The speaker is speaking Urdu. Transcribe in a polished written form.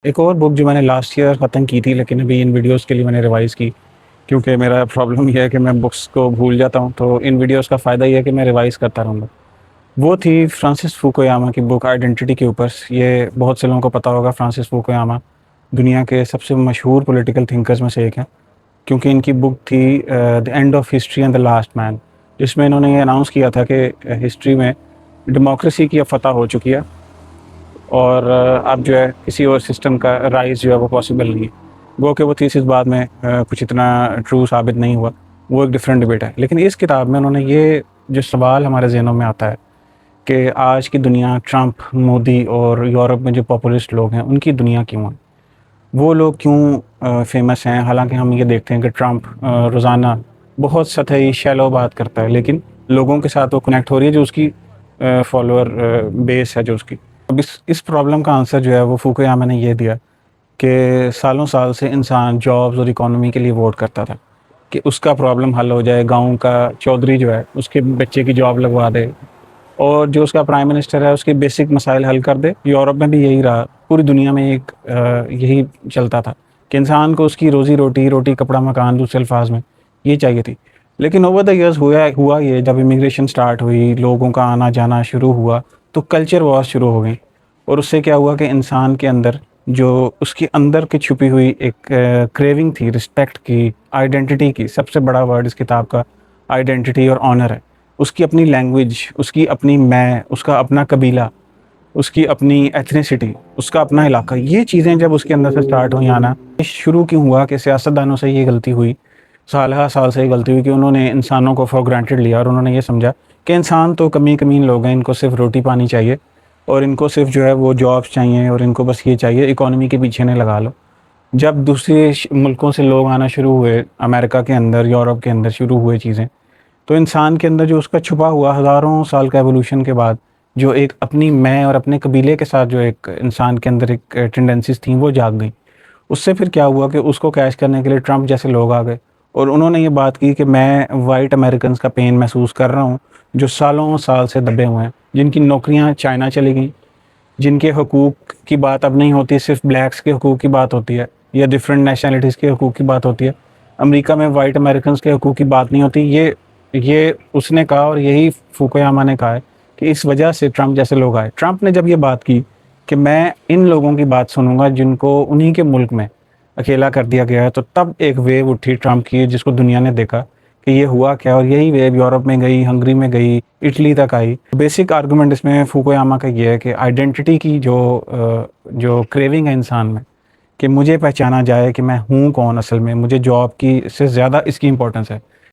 ایک اور بک جو میں نے لاسٹ ایئر ختم کی تھی لیکن ابھی ان ویڈیوز کے لیے میں نے ریوائز کی، کیونکہ میرا پرابلم یہ ہے کہ میں بکس کو بھول جاتا ہوں، تو ان ویڈیوز کا فائدہ یہ ہے کہ میں ریوائز کرتا رہوں گا۔ وہ تھی فرانسس فوکویاما کی بک آئیڈینٹی کے اوپر۔ یہ بہت سے لوگوں کو پتہ ہوگا، فرانسس فوکویاما دنیا کے سب سے مشہور پولیٹیکل تھنکرز میں سے ایک ہیں، کیونکہ ان کی بک تھی the end of history and the last man, جس میں انہوں نے یہ اناؤنس کیا تھا کہ ہسٹری میں ڈیموکریسی کی اب فتح ہو چکی ہے، اور اب جو ہے کسی اور سسٹم کا رائز جو ہے وہ پاسبل نہیں ہے۔ گو کہ وہ تھیسس بعد میں کچھ اتنا ٹرو ثابت نہیں ہوا، وہ ایک ڈفرینٹ ڈبیٹ ہے۔ لیکن اس کتاب میں انہوں نے یہ جو سوال ہمارے ذہنوں میں آتا ہے کہ آج کی دنیا ٹرمپ، مودی اور یورپ میں جو پاپولسٹ لوگ ہیں ان کی دنیا کیوں ہے، وہ لوگ کیوں فیمس ہیں، حالانکہ ہم یہ دیکھتے ہیں کہ ٹرمپ روزانہ بہت سطحی شیلو بات کرتا ہے، لیکن لوگوں کے ساتھ وہ کنیکٹ ہو رہی ہے جو اس کی فالوور بیس ہے جو اس کی۔ اب اس پرابلم کا آنسر جو ہے وہ فوکویاما نے یہ دیا کہ سالوں سال سے انسان جابز اور اکانومی کے لیے ووٹ کرتا تھا کہ اس کا پرابلم حل ہو جائے، گاؤں کا چودھری جو ہے اس کے بچے کی جاب لگوا دے، اور جو اس کا پرائم منسٹر ہے اس کے بیسک مسائل حل کر دے۔ یورپ میں بھی یہی رہا، پوری دنیا میں یہی چلتا تھا کہ انسان کو اس کی روٹی کپڑا مکان، دوسرے الفاظ میں یہ چاہیے تھی۔ لیکن اوور دا ایئرز ہوا یہ، جب امیگریشن سٹارٹ ہوئی، لوگوں کا آنا جانا شروع ہوا، تو کلچر وارز شروع ہو گئیں، اور اس سے کیا ہوا کہ انسان کے اندر جو اس کے اندر کی چھپی ہوئی ایک کریونگ تھی رسپیکٹ کی، آئیڈینٹی کی، سب سے بڑا ورڈ اس کتاب کا آئیڈینٹی اور آنر ہے، اس کی اپنی لینگویج، اس کی اپنی میں، اس کا اپنا قبیلہ، اس کی اپنی ایتھنیسٹی، اس کا اپنا علاقہ، یہ چیزیں جب اس کے اندر سے سٹارٹ ہوئی آنا، شروع کیوں ہوا کہ سیاستدانوں سے یہ غلطی ہوئی، سالہ سال سے یہ غلطی ہوئی کہ انہوں نے انسانوں کو فار گرانٹیڈ لیا، اور انہوں نے یہ سمجھا کہ انسان تو کمین لوگ ہیں، ان کو صرف روٹی پانی چاہیے، اور ان کو صرف جو ہے وہ جابس چاہیے، اور ان کو بس یہ چاہیے، اکانومی کے پیچھے نہ لگا لو۔ جب دوسرے ملکوں سے لوگ آنا شروع ہوئے، امریکہ کے اندر، یورپ کے اندر شروع ہوئے چیزیں، تو انسان کے اندر جو اس کا چھپا ہوا ہزاروں سال کا ایوولوشن کے بعد جو ایک اپنی میں اور اپنے قبیلے کے ساتھ جو ایک انسان کے اندر ایک ٹینڈنسیز تھیں وہ جاگ گئیں۔ اس سے پھر کیا ہوا کہ اس کو کیش کرنے کے لیے ٹرمپ جیسے لوگ آ گئے، اور انہوں نے یہ بات کی کہ میں وائٹ امریکنز کا پین محسوس کر رہا ہوں جو سالوں سال سے دبے ہوئے ہیں، جن کی نوکریاں چائنا چلی گئیں، جن کے حقوق کی بات اب نہیں ہوتی، صرف بلیکس کے حقوق کی بات ہوتی ہے، یا ڈفرینٹ نیشنلٹیز کے حقوق کی بات ہوتی ہے۔ امریکہ میں وائٹ امریکنز کے حقوق کی بات نہیں ہوتی۔ یہ اس نے کہا، اور یہی فوکویاما نے کہا ہے کہ اس وجہ سے ٹرمپ جیسے لوگ آئے۔ ٹرمپ نے جب یہ بات کی کہ میں ان لوگوں کی بات سنوں گا جن کو انہی کے ملک میں اکیلا کر دیا گیا ہے، تو تب ایک ویو اٹھی ٹرمپ کی، جس کو دنیا نے دیکھا کہ یہ ہوا کیا، اور یہی ویو یورپ میں گئی، ہنگری میں گئی، اٹلی تک آئی۔ بیسک آرگومنٹ اس میں فوکویاما کا یہ ہے کہ آئیڈینٹی کی جو کریونگ ہے انسان میں، کہ مجھے پہچانا جائے کہ میں ہوں کون اصل میں، مجھے جاب کی سے زیادہ اس کی امپورٹنس ہے